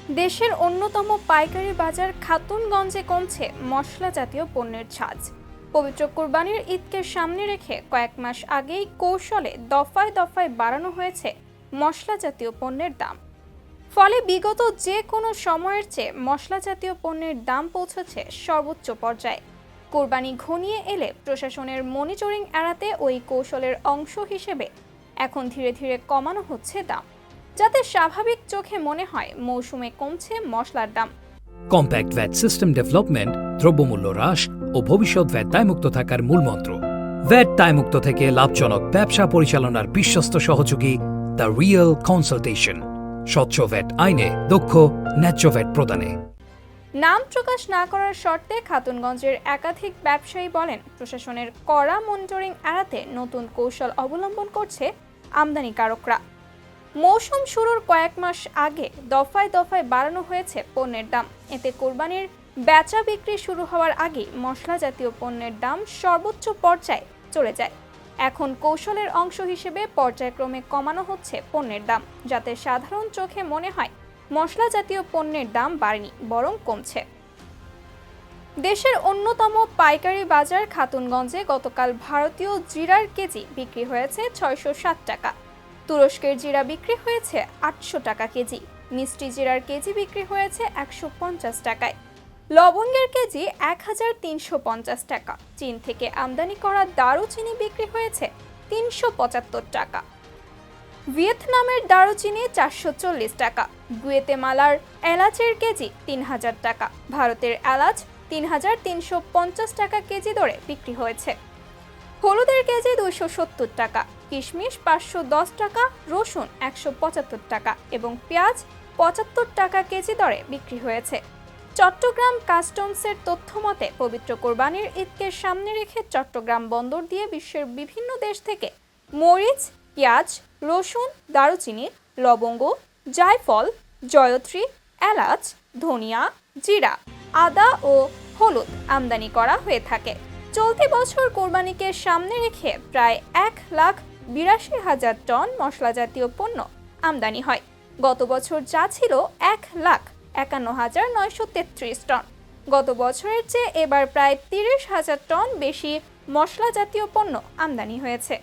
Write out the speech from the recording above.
দেশের অন্যতম পাইকারি বাজার খাতুনগঞ্জে কমছে মশলা জাতীয় পণ্যের ঝাঁজ। পবিত্র কুরবানির ঈদকে সামনে রেখে কয়েক মাস আগেই কৌশলে দফায় দফায় বাড়ানো হয়েছে মশলা জাতীয় পণ্যের দাম। ফলে বিগত যে কোনো সময়ের চেয়ে মশলা জাতীয় পণ্যের দাম পৌঁছেছে সর্বোচ্চ পর্যায়ে। কোরবানি ঘনিয়ে এলে প্রশাসনের মনিটরিং এড়াতে ওই কৌশলের অংশ হিসেবে এখন ধীরে ধীরে কমানো হচ্ছে দাম, যাতে স্বাভাবিক চোখে মনে হয় মৌসুমে কমছে মশলার দাম। কম্প্যাক্ট ভ্যাট সিস্টেম ডেভেলপমেন্ট, দ্রব্যমূল্য হ্রাস ও ভবিষ্যৎ ভ্যাট দায়মুক্ত থাকার মূলমন্ত্র। ভ্যাট দায়মুক্ত থেকে লাভজনক ব্যবসা পরিচালনার বিশ্বস্ত সহযোগী দ্য রিয়েল কনসালটেশন। স্বচ্ছ ভ্যাট আইনে দক্ষ ন্যায্য ভ্যাট প্রদানে। নাম প্রকাশ না করার শর্তে খাতুনগঞ্জের একাধিক ব্যবসায়ী বলেন, প্রশাসনের কড়া মনিটরিং এড়াতে নতুন কৌশল অবলম্বন করছে আমদানিকারকরা। মৌসুম শুরুর কয়েক মাস আগে দফায় দফায় বাড়ানো হয়েছে পণ্যের দাম। এতে কোরবানির বেচা বিক্রি শুরু হওয়ার আগেই মশলা জাতীয় পণ্যের দাম সর্বোচ্চ পর্যায়ে চলে যায়। এখন কৌশলের অংশ হিসেবে পর্যায়ক্রমে কমানো হচ্ছে পণ্যের দাম, যাতে সাধারণ চোখে মনে হয় মশলা জাতীয় পণ্যের দাম বাড়েনি, বরং কমছে। দেশের অন্যতম পাইকারি বাজার খাতুনগঞ্জে গতকাল ভারতীয় জিরার কেজি বিক্রি হয়েছে 607 টাকা, তুরস্কের জিরা বিক্রি হয়েছে 800 টাকা কেজি, মিষ্টি জিরার কেজি বিক্রি হয়েছে 150 টাকায়, লবঙ্গের কেজি 1350 টাকা। চীন থেকে আমদানি করা দারুচিনি বিক্রি হয়েছে 375 টাকা, ভিয়েতনামের দারুচিনি 440 টাকা, গুয়েতেমালার এলাচের কেজি 3000 টাকা, ভারতের এলাচ 3350 টাকা কেজি দরে বিক্রি হয়েছে। হলুদের কেজি 270 টাকা, কিশমিশ 510 টাকা, রসুন 175 টাকা এবং পেঁয়াজ 75 টাকা কেজি দরে বিক্রি হয়েছে। চট্টগ্রাম কাস্টমসের তথ্য মতে, পবিত্র কোরবানির ঈদকে সামনে রেখে চট্টগ্রাম বন্দর দিয়ে বিশ্বের বিভিন্ন দেশ থেকে মরিচ, পেঁয়াজ, রসুন, দারুচিনি, লবঙ্গ, জায়ফল, জয়ত্রী, এলাচ, ধনিয়া, জিরা, আদা ও হলুদ আমদানি করা হয়ে থাকে। চলতি বছর কোরবানিকে সামনে রেখে প্রায় 1,82,000 টন মশলা জাতীয় পণ্য আমদানি হয়। গত বছর যা ছিল 1,51,933 টন। গত বছরের চেয়ে এবার প্রায় 30,000 টন বেশি মশলা জাতীয় পণ্য আমদানি হয়েছে।